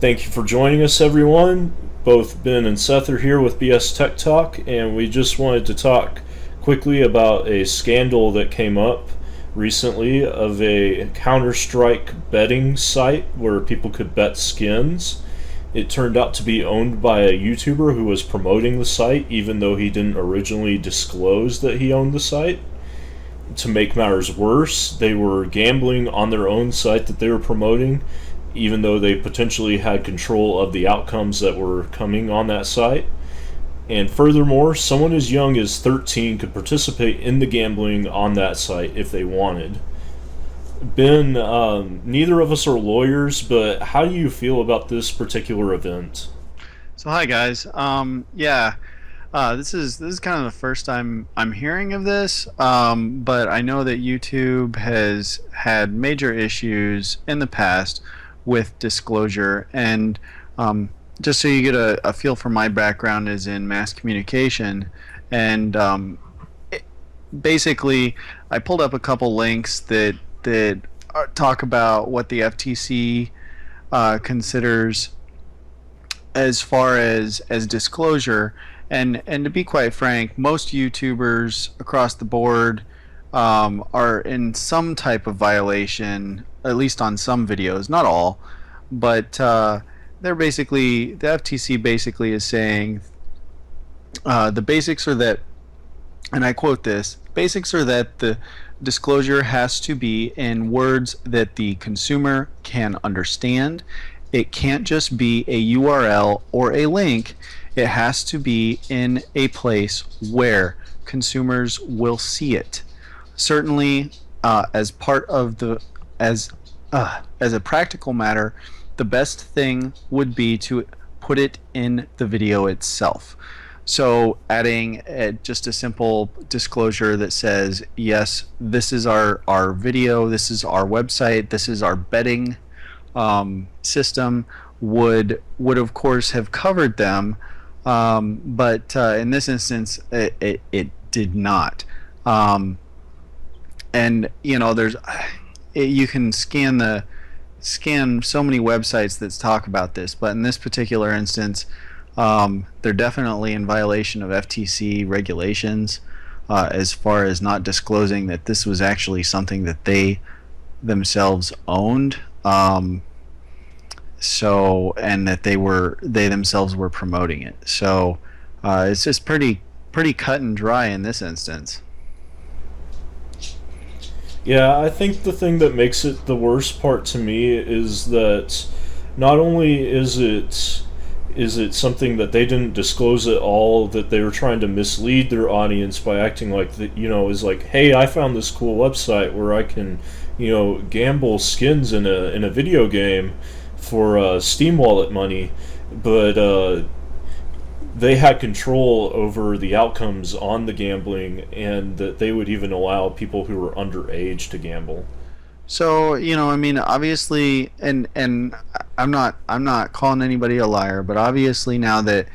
Thank you for joining us, everyone. Both Ben and Seth are here with BSTechTalk, and we just wanted to talk quickly about a scandal that came up recently of a Counter-Strike betting site where people could bet skins. It turned out to be owned by a YouTuber who was promoting the site, even though he didn't originally disclose that he owned the site. To make matters worse, they were gambling on their own site that they were promoting, even though they potentially had control of the outcomes that were coming on that site. And furthermore, someone as young as 13 could participate in the gambling on that site if they wanted. Ben, neither of us are lawyers, but how do you feel about this particular event? So hi guys. This is kind of the first time I'm hearing of this, but I know that YouTube has had major issues in the past with disclosure, and just so you get a feel for my background is in mass communication, and basically I pulled up a couple links that talk about what the FTC considers as far as disclosure, and to be quite frank, most YouTubers across the board are in some type of violation, at least on some videos, not all, but they're basically, the FTC basically is saying the basics are that, and I quote this, basics are that the disclosure has to be in words that the consumer can understand. It can't just be a URL or a link. It has to be in a place where consumers will see it. Certainly, as part of the as a practical matter, the best thing would be to put it in the video itself. So adding just a simple disclosure that says, yes, this is our video, this is our website, this is our betting system, would of course have covered them, but in this instance it did not. And there's you can scan so many websites that talk about this, but in this particular instance, they're definitely in violation of FTC regulations as far as not disclosing that this was actually something that they themselves owned. And that they themselves were promoting it. So it's just pretty cut and dry in this instance. Yeah, I think the thing that makes it the worst part to me is that not only is it something that they didn't disclose at all, that they were trying to mislead their audience by acting like that, is like, hey, I found this cool website where I can, gamble skins in a video game for Steam Wallet money, but they had control over the outcomes on the gambling, and that they would even allow people who were underage to gamble. So obviously, and I'm not calling anybody a liar, but obviously now that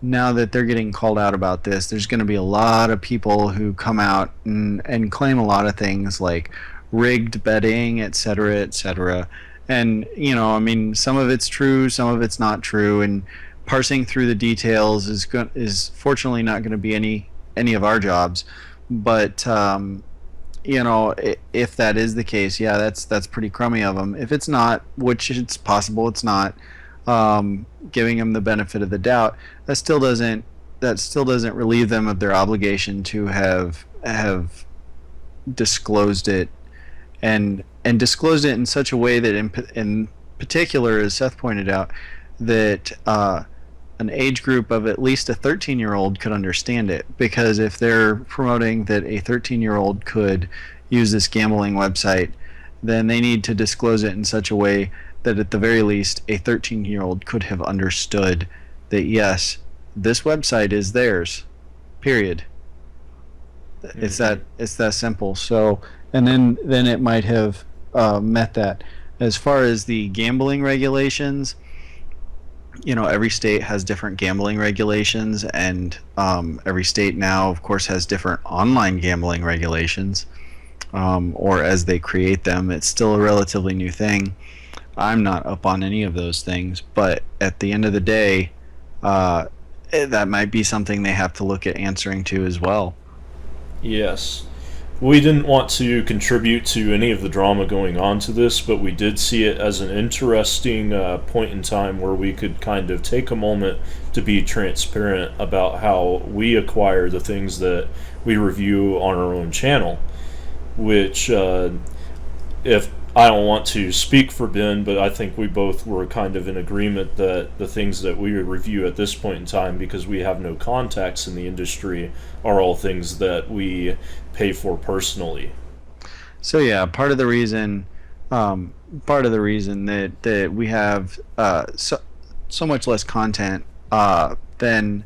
they're getting called out about this, there's going to be a lot of people who come out and claim a lot of things like rigged betting, etc., etc. And some of it's true, some of it's not true, and parsing through the details is fortunately not going to be any of our jobs. But if that is the case, yeah, that's pretty crummy of them. If it's not, which it's possible it's not, giving them the benefit of the doubt, that still doesn't relieve them of their obligation to have disclosed it, and disclosed it in such a way that in particular, as Seth pointed out, that an age group of at least a 13-year-old could understand it. Because if they're promoting that a 13-year-old could use this gambling website, then they need to disclose it in such a way that at the very least a 13-year-old could have understood that, yes, this website is theirs, period. It's that simple. So, and then it might have met that. As far as the gambling regulations, every state has different gambling regulations, and every state now, of course, has different online gambling regulations, or as they create them. It's still a relatively new thing, I'm not up on any of those things. But at the end of the day, uh, that might be something they have to look at answering to as well. Yes. We didn't want to contribute to any of the drama going on to this, but we did see it as an interesting point in time where we could kind of take a moment to be transparent about how we acquire the things that we review on our own channel. Which, if I don't want to speak for Ben, but I think we both were kind of in agreement that the things that we review at this point in time, because we have no contacts in the industry, are all things that we pay for personally. So yeah, um, part of the reason that we have so much less content than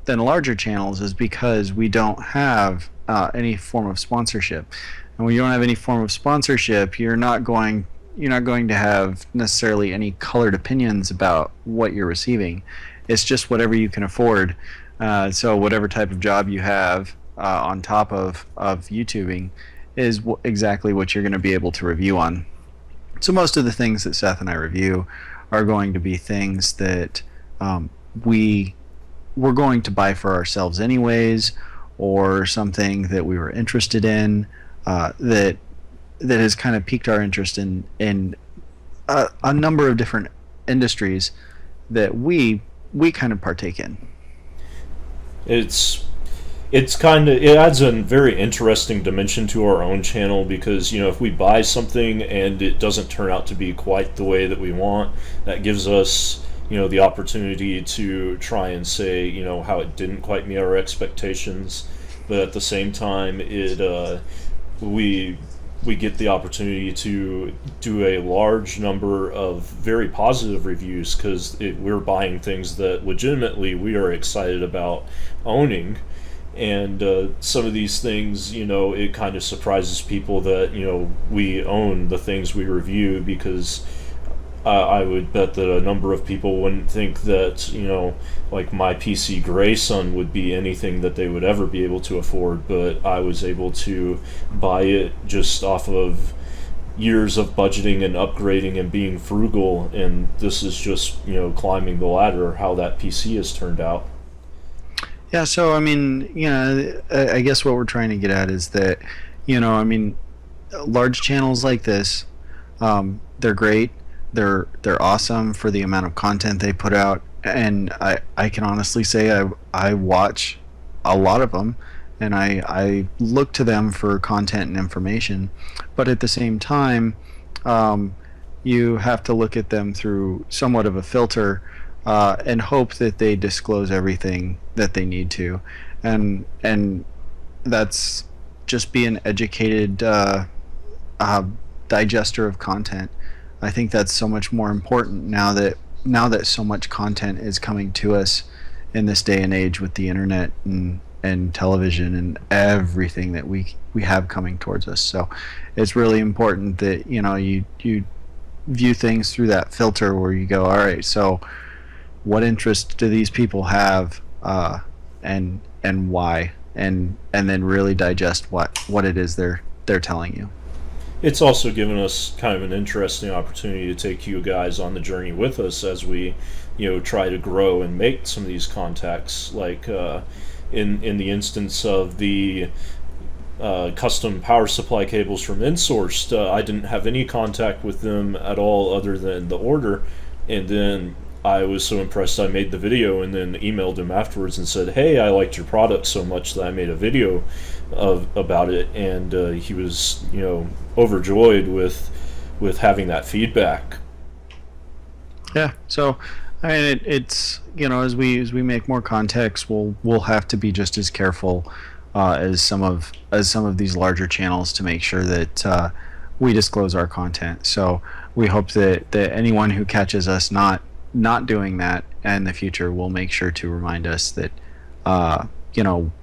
larger channels is because we don't have any form of sponsorship. And when you don't have any form of sponsorship, you're not going to have necessarily any colored opinions about what you're receiving. It's just whatever you can afford. So whatever type of job you have on top of YouTubing is exactly what you're going to be able to review on. So most of the things that Seth and I review are going to be things that um, we we're going to buy for ourselves anyways, or something that we were interested in, that has kind of piqued our interest in a number of different industries that we kind of partake in. It's it adds a very interesting dimension to our own channel, because if we buy something and it doesn't turn out to be quite the way that we want, that gives us the opportunity to try and say how it didn't quite meet our expectations. But at the same time, it we we get the opportunity to do a large number of very positive reviews, because we're buying things that legitimately we are excited about owning. And some of these things, it kind of surprises people that we own the things we review, because I would bet that a number of people wouldn't think that like my PC Grayson would be anything that they would ever be able to afford, but I was able to buy it just off of years of budgeting and upgrading and being frugal, and this is just climbing the ladder how that PC has turned out. Yeah, so I mean, I guess what we're trying to get at is that, I mean, large channels like this, they're great. They're awesome for the amount of content they put out, and I can honestly say I watch a lot of them, and I look to them for content and information, but at the same time, um, you have to look at them through somewhat of a filter, and hope that they disclose everything that they need to, and that's just be an educated uh, digester of content. I think that's so much more important now that so much content is coming to us in this day and age with the internet and television and everything that we have coming towards us. So it's really important that you view things through that filter where you go, all right, so what interest do these people have, and why, and then really digest what it is they're telling you. It's also given us kind of an interesting opportunity to take you guys on the journey with us as we try to grow and make some of these contacts, like in the instance of the custom power supply cables from Insourced. I didn't have any contact with them at all other than the order, and then I was so impressed I made the video and then emailed him afterwards and said, "Hey, I liked your product so much that I made a video about it," and he was overjoyed with having that feedback. Yeah. So, I mean, it's as we make more contacts, we'll have to be just as careful as some of these larger channels to make sure that we disclose our content. So we hope that anyone who catches us not doing that in the future will make sure to remind us that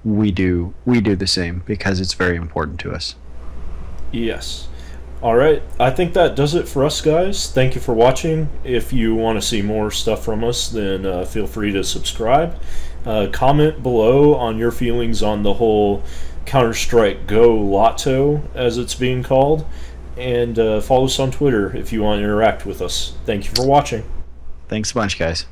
we do the same, because it's very important to us. Yes. All right. I think that does it for us, guys. Thank you for watching. If you want to see more stuff from us, then feel free to subscribe. Comment below on your feelings on the whole Counter-Strike Go Lotto, as it's being called. and follow us on Twitter if you want to interact with us. Thank you for watching. Thanks a bunch, guys.